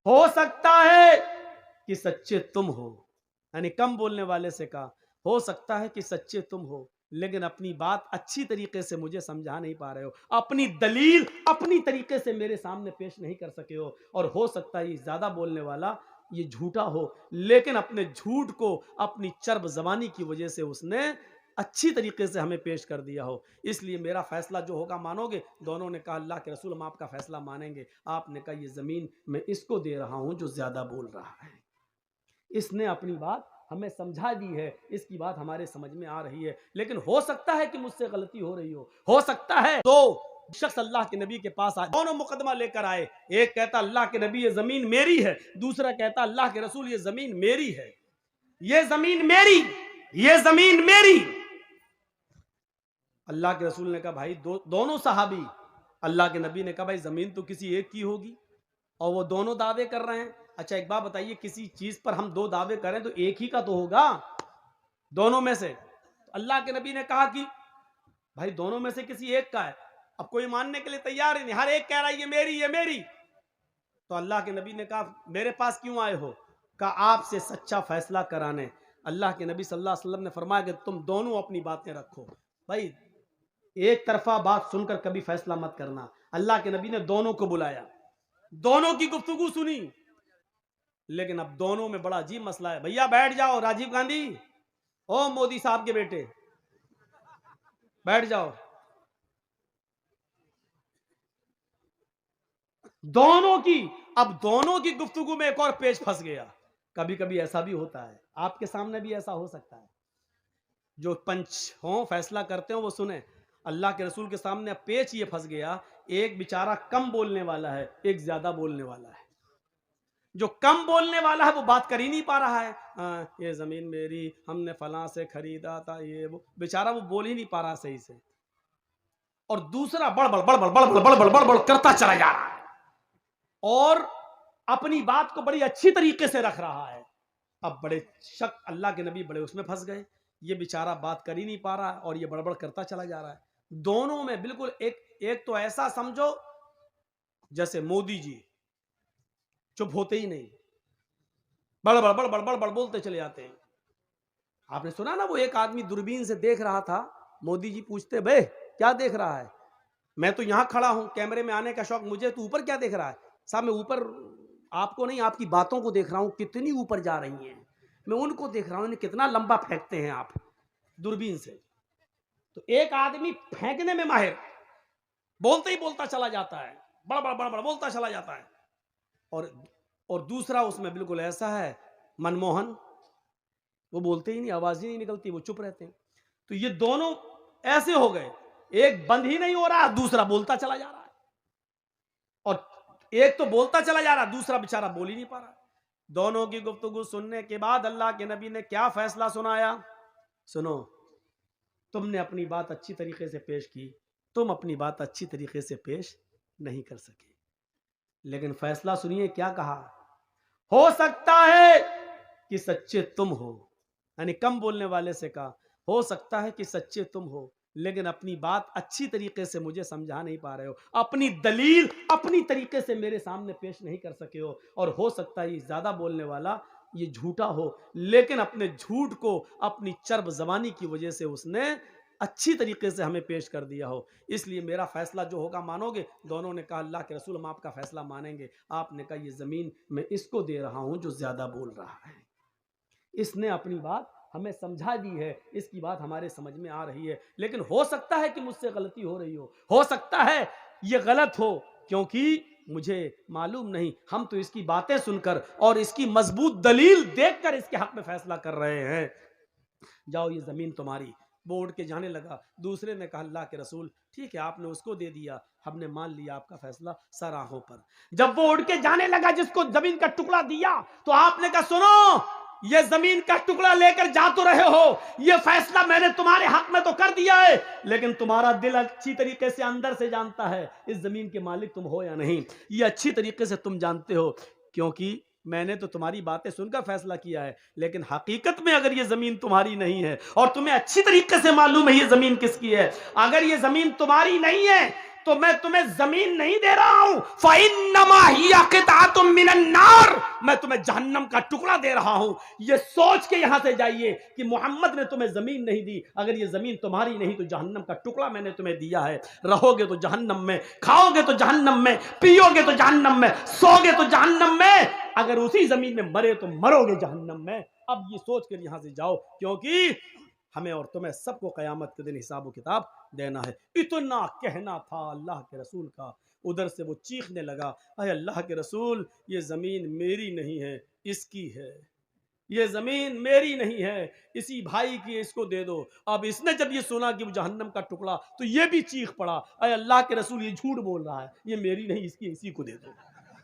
ہو سکتا ہے کہ سچے تم ہو، یعنی کم بولنے والے سے کہا ہو سکتا ہے کہ سچے تم ہو، لیکن اپنی بات اچھی طریقے سے مجھے سمجھا نہیں پا رہے ہو، اپنی دلیل اپنی طریقے سے میرے سامنے پیش نہیں کر سکے ہو، اور ہو سکتا ہے یہ زیادہ بولنے والا یہ جھوٹا ہو، لیکن اپنے جھوٹ کو اپنی چرب زبانی کی وجہ سے اس نے اچھی طریقے سے ہمیں پیش کر دیا ہو، اس لیے میرا فیصلہ جو ہوگا مانو گے؟ دونوں نے کہا اللہ کے رسول ہم آپ کا فیصلہ مانیں گے۔ آپ نے کہا یہ زمین میں اس کو دے رہا ہوں جو زیادہ بول رہا ہے، اس نے اپنی بات ہمیں سمجھا دی ہے، اس کی بات ہمارے سمجھ میں آ رہی ہے، لیکن ہو سکتا ہے کہ مجھ سے غلطی ہو رہی ہو سکتا ہے دو شخص اللہ کے نبی کے پاس آئے، دونوں مقدمہ لے کر آئے، ایک کہتا اللہ کے نبی یہ زمین میری ہے، دوسرا کہتا اللہ کے رسول یہ زمین میری ہے، یہ زمین میری، یہ زمین میری۔ اللہ کے رسول نے کہا بھائی دونوں صحابی، اللہ کے نبی نے کہا بھائی زمین تو کسی ایک کی ہوگی اور وہ دونوں دعوے کر رہے ہیں، اچھا ایک بات بتائیے کسی چیز پر ہم دو دعوے کریں تو ایک ہی کا تو ہوگا دونوں میں سے۔ اللہ کے نبی نے کہا کہ بھائی دونوں میں سے کسی ایک کا ہے، اب کوئی ماننے کے لیے تیار ہی نہیں، ہر ایک کہہ رہا ہے یہ میری یہ میری، تو اللہ کے نبی نے کہا میرے پاس کیوں آئے ہو؟ کہا آپ سے سچا فیصلہ کرانے۔ اللہ کے نبی صلی اللہ علیہ وسلم نے فرمایا کہ تم دونوں اپنی باتیں رکھو، بھائی ایک طرفہ بات سن کر کبھی فیصلہ مت کرنا۔ اللہ کے نبی نے دونوں کو بلایا، دونوں کی گفتگو سنی، لیکن اب دونوں میں بڑا عجیب مسئلہ ہے۔ بھیا بیٹھ جاؤ، راجیو گاندھی، او مودی صاحب کے بیٹے بیٹھ جاؤ۔ دونوں کی گفتگو میں ایک اور پیچ پھنس گیا۔ کبھی کبھی ایسا بھی ہوتا ہے، آپ کے سامنے بھی ایسا ہو سکتا ہے، جو پنچ ہوں فیصلہ کرتے ہوں وہ سنیں۔ اللہ کے رسول کے سامنے پیچ یہ پھنس گیا، ایک بیچارہ کم بولنے والا ہے، ایک زیادہ بولنے والا ہے۔ جو کم بولنے والا ہے وہ بات کر ہی نہیں پا رہا ہے، یہ زمین میری، ہم نے فلاں سے خریدا تھا، یہ وہ بیچارہ وہ بول ہی نہیں پا رہا صحیح سے، اور دوسرا بڑ بڑ بڑ بڑ بڑ بڑ بڑ بڑ بڑ بڑ کرتا چلا جا رہا ہے اور اپنی بات کو بڑی اچھی طریقے سے رکھ رہا ہے۔ اب بڑے شک اللہ کے نبی بڑے اس میں پھنس گئے، یہ بیچارہ بات کر ہی نہیں پا رہا ہے اور یہ بڑبڑ کرتا چلا جا رہا ہے۔ دونوں میں بالکل ایک تو ایسا سمجھو جیسے مودی جی چپ ہوتے ہی نہیں، بڑ بڑ بڑ بڑ بڑ بڑ بولتے چلے جاتے ہیں۔ آپ نے سنا نا وہ ایک آدمی دوربین سے دیکھ رہا تھا، مودی جی پوچھتے بھائی کیا دیکھ رہا ہے؟ میں تو یہاں کھڑا ہوں، کیمرے میں آنے کا شوق مجھے، تو اوپر کیا دیکھ رہا ہے؟ صاحب میں اوپر آپ کو نہیں، آپ کی باتوں کو دیکھ رہا ہوں، کتنی اوپر جا رہی ہیں، میں ان کو دیکھ رہا ہوں، انہیں کتنا لمبا پھینکتے ہیں آپ دوربین سے۔ تو ایک آدمی پھینکنے میں ماہر، بولتے ہی بولتا چلا جاتا ہے، بڑا بڑا بڑا بڑا بولتا چلا جاتا ہے، اور دوسرا اس میں بالکل ایسا ہے منموہن، وہ بولتے ہی نہیں، آواز ہی نہیں نکلتی، وہ چپ رہتے ہیں۔ تو یہ دونوں ایسے ہو گئے، ایک بند ہی نہیں ہو رہا، دوسرا بولتا چلا جا رہا ہے، اور ایک تو بولتا چلا جا رہا، دوسرا بیچارہ بول ہی نہیں پا رہا۔ دونوں کی گفتگو سننے کے بعد اللہ کے نبی نے کیا فیصلہ سنایا؟ سنو، تم نے اپنی بات اچھی طریقے سے پیش کی، تم اپنی بات اچھی طریقے سے پیش نہیں کر سکے، لیکن فیصلہ سنیے کیا کہا؟ ہو سکتا ہے کہ سچے تم ہو، یعنی کم بولنے والے سے کہا ہو سکتا ہے کہ سچے تم ہو، لیکن اپنی بات اچھی طریقے سے مجھے سمجھا نہیں پا رہے ہو، اپنی دلیل اپنی طریقے سے میرے سامنے پیش نہیں کر سکے ہو سکتا ہے یہ زیادہ بولنے والا یہ جھوٹا ہو، لیکن اپنے جھوٹ کو اپنی چرب زبانی کی وجہ سے اس نے اچھی طریقے سے ہمیں پیش کر دیا ہو، اس لیے میرا فیصلہ جو ہوگا مانو گے؟ دونوں نے کہا اللہ کے رسول ہم آپ کا فیصلہ مانیں گے۔ آپ نے کہا یہ زمین میں اس کو دے رہا ہوں جو زیادہ بول رہا ہے، اس نے اپنی بات ہمیں سمجھا دی ہے، اس کی بات ہمارے سمجھ میں آ رہی ہے، لیکن ہو سکتا ہے کہ مجھ سے غلطی ہو رہی ہو سکتا ہے یہ غلط ہو، کیونکہ مجھے معلوم نہیں، ہم تو اس کی باتیں سن کر اور اس کی مضبوط دلیل دیکھ کر اس کے حق میں فیصلہ کر رہے ہیں۔ جاؤ یہ زمین تمہاری۔ وہ اٹھ کے جانے لگا، دوسرے نے کہا اللہ کے رسول ٹھیک ہے آپ نے اس کو دے دیا، ہم نے مان لیا آپ کا فیصلہ سر آنکھوں پر۔ جب وہ اٹھ کے جانے لگا جس کو زمین کا ٹکڑا دیا، تو آپ نے کہا سنو، یہ زمین کا ٹکڑا لے کر جا تو رہے ہو، یہ فیصلہ میں نے تمہارے حق میں تو کر دیا ہے، لیکن تمہارا دل اچھی طریقے سے اندر سے جانتا ہے اس زمین کے مالک تم ہو یا نہیں، یہ اچھی طریقے سے تم جانتے ہو، کیونکہ میں نے تو تمہاری باتیں سن کر فیصلہ کیا ہے، لیکن حقیقت میں اگر یہ زمین تمہاری نہیں ہے اور تمہیں اچھی طریقے سے معلوم ہے یہ زمین کس کی ہے، اگر یہ زمین تمہاری نہیں ہے تو میں تمہیں زمین نہیں دے رہا ہوں، فَإِنَّمَا هِيَ قِطْعَةٌ مِّنَ النَّارِ، میں تمہیں جہنم کا ٹکڑا دے رہا ہوں۔ یہ سوچ کے یہاں سے جائیے کہ محمد نے تمہیں زمین نہیں دی، اگر یہ زمین تمہاری نہیں تو جہنم کا ٹکڑا میں نے تمہیں دیا ہے، رہو گے تو جہنم میں، کھاؤ گے تو جہنم میں، پیو گے تو جہنم میں، سو گے تو جہنم میں، اگر اسی زمین میں مرے تو مرو گے جہنم میں۔ اب یہ سوچ کر یہاں سے جاؤ، کیونکہ ہمیں اور تمہیں سب کو قیامت کے دن حساب و کتاب دینا ہے۔ اتنا کہنا تھا اللہ کے رسول کا، ادھر سے وہ چیخنے لگا، اے اللہ کے رسول، یہ زمین میری نہیں ہے، اس کی ہے، یہ زمین میری نہیں ہے، اسی بھائی کی، اس کو دے دو۔ اب اس نے جب یہ سنا کہ وہ جہنم کا ٹکڑا، تو یہ بھی چیخ پڑا، اے اللہ کے رسول، یہ جھوٹ بول رہا ہے، یہ میری نہیں، اس کی، اسی کو دے دو۔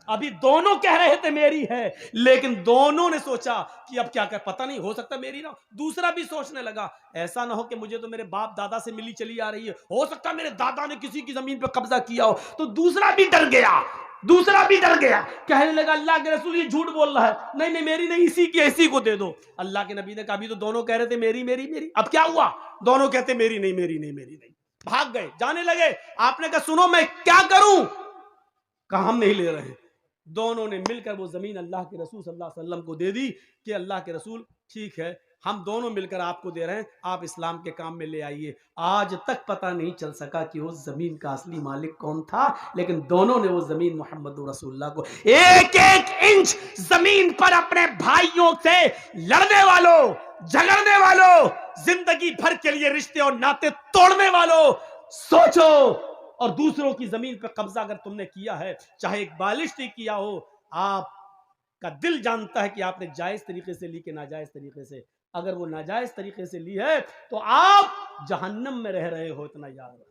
ابھی دونوں کہہ رہے تھے میری ہے، لیکن دونوں نے سوچا کہ اب کیا پتہ نہیں، ہو سکتا میری نہ ہو۔ دوسرا بھی سوچنے لگا، ایسا نہ ہو کہ مجھے تو میرے باپ دادا سے ملی چلی آ رہی ہے، ہو سکتا میرے دادا نے کسی کی زمین پہ قبضہ کیا ہو۔ تو دوسرا بھی ڈر گیا، کہنے لگا اللہ کے رسول یہ جھوٹ بول رہا ہے، نہیں نہیں میری نہیں، اسی کی، اسی کو دے دو۔ اللہ کے نبی نے کہا ابھی تو دونوں کہہ رہے تھے میری میری میری، اب کیا ہوا؟ دونوں کہتے میری نہیں میری نہیں میری نہیں، بھاگ گئے، جانے لگے۔ آپ نے کہا سنو میں کیا کروں؟ کہا ہم نہیں لے رہے۔ دونوں نے مل کر وہ زمین اللہ کے رسول صلی اللہ علیہ وسلم کو دے دی کہ اللہ کے رسول ٹھیک ہے، ہم دونوں مل کر آپ کو دے رہے ہیں، آپ اسلام کے کام میں لے آئیے۔ آج تک پتہ نہیں چل سکا کہ اس زمین کا اصلی مالک کون تھا، لیکن دونوں نے وہ زمین محمد رسول اللہ کو، ایک ایک انچ زمین پر اپنے بھائیوں سے لڑنے والوں، جھگڑنے والوں، زندگی بھر کے لیے رشتے اور ناطے توڑنے والوں، سوچو۔ اور دوسروں کی زمین پہ قبضہ اگر تم نے کیا ہے، چاہے ایک بالشتی کیا ہو، آپ کا دل جانتا ہے کہ آپ نے جائز طریقے سے لی کہ ناجائز طریقے سے۔ اگر وہ ناجائز طریقے سے لی ہے تو آپ جہنم میں رہ رہے ہو، اتنا یاد رکھنا۔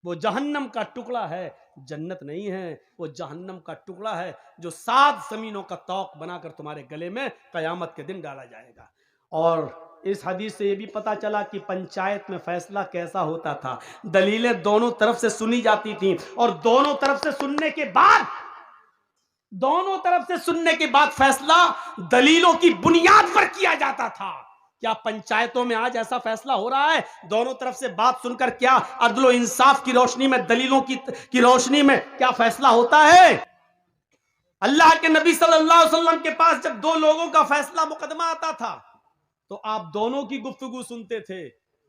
وہ جہنم کا ٹکڑا ہے، جنت نہیں ہے، وہ جہنم کا ٹکڑا ہے جو 7 زمینوں کا طوق بنا کر تمہارے گلے میں قیامت کے دن ڈالا جائے گا۔ اور اس حدیث سے یہ بھی پتا چلا کہ پنچایت میں فیصلہ کیسا ہوتا تھا۔ دلیلیں دونوں طرف سے سنی جاتی تھیں، اور دونوں طرف سے سننے کے بعد فیصلہ دلیلوں کی بنیاد پر کیا جاتا تھا۔ کیا پنچایتوں میں آج ایسا فیصلہ ہو رہا ہے؟ دونوں طرف سے بات سن کر کیا عدل و انصاف کی روشنی میں، دلیلوں کی روشنی میں کیا فیصلہ ہوتا ہے؟ اللہ کے نبی صلی اللہ علیہ وسلم کے پاس جب 2 لوگوں کا فیصلہ مقدمہ آتا تھا تو آپ دونوں کی گفتگو سنتے تھے،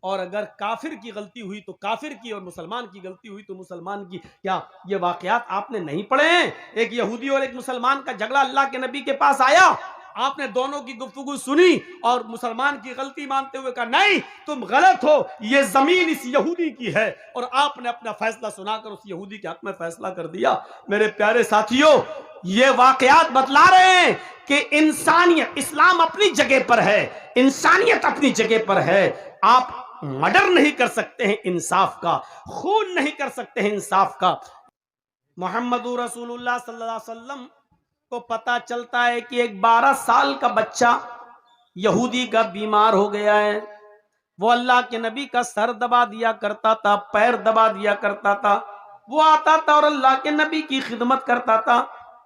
اور اگر کافر کی غلطی ہوئی تو کافر کی، اور مسلمان کی غلطی ہوئی تو مسلمان کی۔ کیا یہ واقعات آپ نے نہیں پڑھے ہیں؟ ایک یہودی اور ایک مسلمان کا جھگڑا اللہ کے نبی کے پاس آیا، آپ نے دونوں کی گفتگو سنی اور مسلمان کی غلطی مانتے ہوئے کہا نہیں تم غلط ہو، یہ زمین اس یہودی کی ہے، اور آپ نے اپنا فیصلہ سنا کر اس یہودی کے حق میں فیصلہ کر دیا۔ میرے پیارے ساتھیوں، یہ واقعات بتلا رہے ہیں کہ انسانیت، اسلام اپنی جگہ پر ہے، انسانیت اپنی جگہ پر ہے۔ آپ مرڈر نہیں کر سکتے ہیں انصاف کا، خون نہیں کر سکتے ہیں انصاف کا۔ محمد رسول اللہ صلی اللہ علیہ وسلم کو پتا چلتا ہے کہ ایک 12 سال کا بچہ یہودی کا بیمار ہو گیا ہے۔ وہ اللہ کے نبی کا سر دبا دیا کرتا تھا، پیر دبا دیا کرتا تھا، وہ آتا تھا اور اللہ کے نبی کی خدمت کرتا تھا۔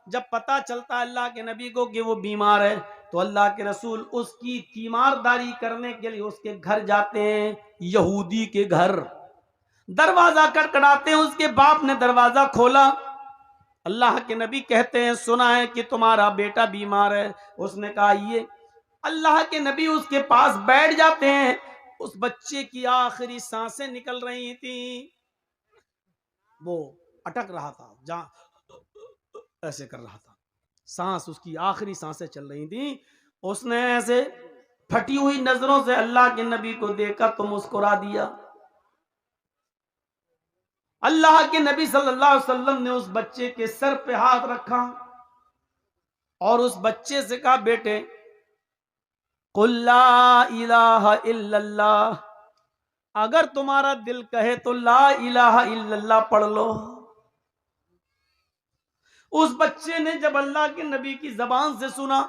جب پتا چلتا اللہ کے نبی کو کہ وہ بیمار ہے تو اللہ کے رسول اس کی تیمارداری کرنے کے لیے اس کے گھر جاتے ہیں، یہودی کے گھر، دروازہ کھٹکھٹاتے ہیں۔ اس کے باپ نے دروازہ کھولا، اللہ کے نبی کہتے ہیں سنا ہے کہ تمہارا بیٹا بیمار ہے۔ اس نے کہا یہ، اللہ کے نبی اس کے پاس بیٹھ جاتے ہیں۔ اس بچے کی آخری سانسیں نکل رہی تھیں، وہ اٹک رہا تھا، جہاں ایسے کر رہا تھا، سانس اس کی آخری سانسیں چل رہی تھیں۔ اس نے ایسے پھٹی ہوئی نظروں سے اللہ کے نبی کو دیکھا تو مسکرا دیا۔ اللہ کے نبی صلی اللہ علیہ وسلم نے اس بچے کے سر پہ ہاتھ رکھا اور اس بچے سے کہا بیٹے قل لا الہ الا اللہ، اگر تمہارا دل کہے تو لا الہ الا اللہ پڑھ لو۔ اس بچے نے جب اللہ کے نبی کی زبان سے سنا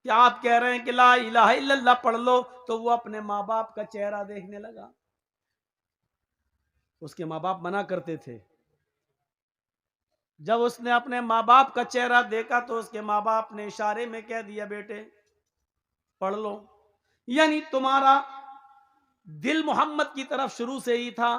کہ آپ کہہ رہے ہیں کہ لا الہ الا اللہ پڑھ لو، تو وہ اپنے ماں باپ کا چہرہ دیکھنے لگا۔ اس کے ماں باپ منع کرتے تھے، جب اس نے اپنے ماں باپ کا چہرہ دیکھا تو اس کے ماں باپ نے اشارے میں کہہ دیا بیٹے پڑھ لو۔ یعنی تمہارا دل محمد کی طرف شروع سے ہی تھا،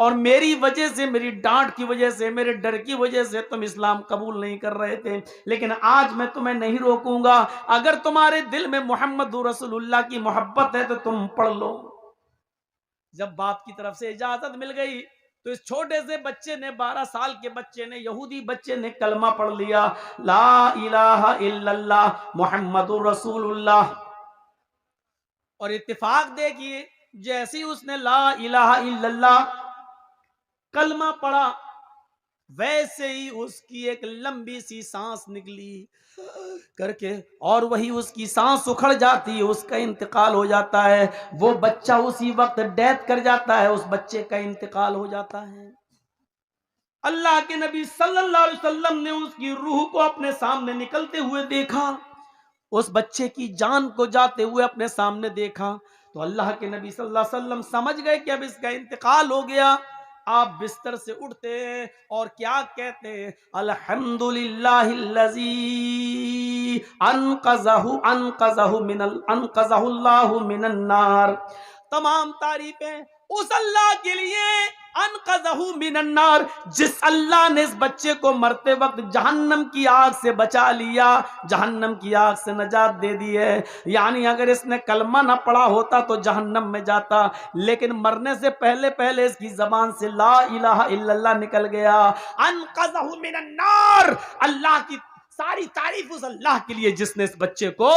اور میری وجہ سے، میری ڈانٹ کی وجہ سے، میرے ڈر کی وجہ سے تم اسلام قبول نہیں کر رہے تھے، لیکن آج میں تمہیں نہیں روکوں گا۔ اگر تمہارے دل میں محمد رسول اللہ کی محبت ہے تو تم پڑھ لو۔ جب باپ کی طرف سے اجازت مل گئی تو اس چھوٹے سے بچے نے، 12 سال کے بچے نے، یہودی بچے نے کلمہ پڑھ لیا، لا الہ الا اللہ محمد رسول اللہ۔ اور اتفاق دیکھیے، جیسے اس نے لا الہ الا اللہ کلمہ پڑھا، ویسے ہی اس کی ایک لمبی سی سانس نکلی کر کے، اور وہی اس کی سانس اکھڑ جاتی ہے، اس کا انتقال ہو جاتا ہے۔ وہ بچہ اسی وقت ڈیتھ کر جاتا ہے، اس بچے کا انتقال ہو جاتا ہے۔ اللہ کے نبی صلی اللہ علیہ وسلم نے اس کی روح کو اپنے سامنے نکلتے ہوئے دیکھا، اس بچے کی جان کو جاتے ہوئے اپنے سامنے دیکھا، تو اللہ کے نبی صلی اللہ علیہ وسلم سمجھ گئے کہ اب اس کا انتقال ہو گیا۔ آپ بستر سے اٹھتے ہیں اور کیا کہتے ہیں؟ الحمدللہ الذی انقذہ اللہ من النار۔ تمام تعریفیں اس اللہ کے لیے، انقذہ من النار، جس اللہ نے اس بچے کو مرتے وقت جہنم کی آگ سے بچا لیا، جہنم کی آگ سے نجات دے دی ہے۔ یعنی اگر اس نے کلمہ نہ پڑھا ہوتا تو جہنم میں جاتا، لیکن مرنے سے پہلے پہلے اس کی زبان سے لا الہ الا اللہ نکل گیا۔ انقذہ من النار، اللہ کی ساری تعریف اس اللہ کے لیے جس نے اس بچے کو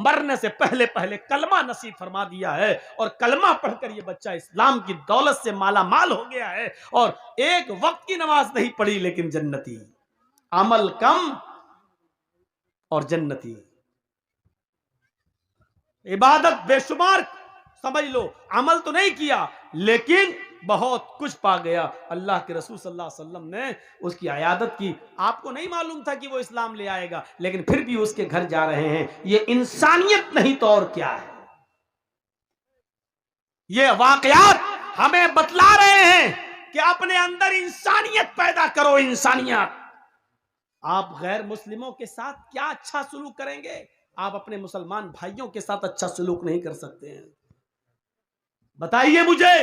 مرنے سے پہلے پہلے کلمہ نصیب فرما دیا ہے، اور کلمہ پڑھ کر یہ بچہ اسلام کی دولت سے مالا مال ہو گیا ہے، اور ایک وقت کی نماز نہیں پڑھی لیکن جنتی، عمل کم اور جنتی، عبادت بے شمار سمجھ لو، عمل تو نہیں کیا لیکن بہت کچھ پا گیا۔ اللہ کے رسول صلی اللہ علیہ وسلم نے اس کی عیادت کی، آپ کو نہیں معلوم تھا کہ وہ اسلام لے آئے گا، لیکن پھر بھی اس کے گھر جا رہے ہیں۔ یہ انسانیت نہیں تو اور کیا ہے؟ یہ واقعات ہمیں بتلا رہے ہیں کہ اپنے اندر انسانیت پیدا کرو، انسانیت۔ آپ غیر مسلموں کے ساتھ کیا اچھا سلوک کریں گے؟ آپ اپنے مسلمان بھائیوں کے ساتھ اچھا سلوک نہیں کر سکتے ہیں؟ بتائیے مجھے،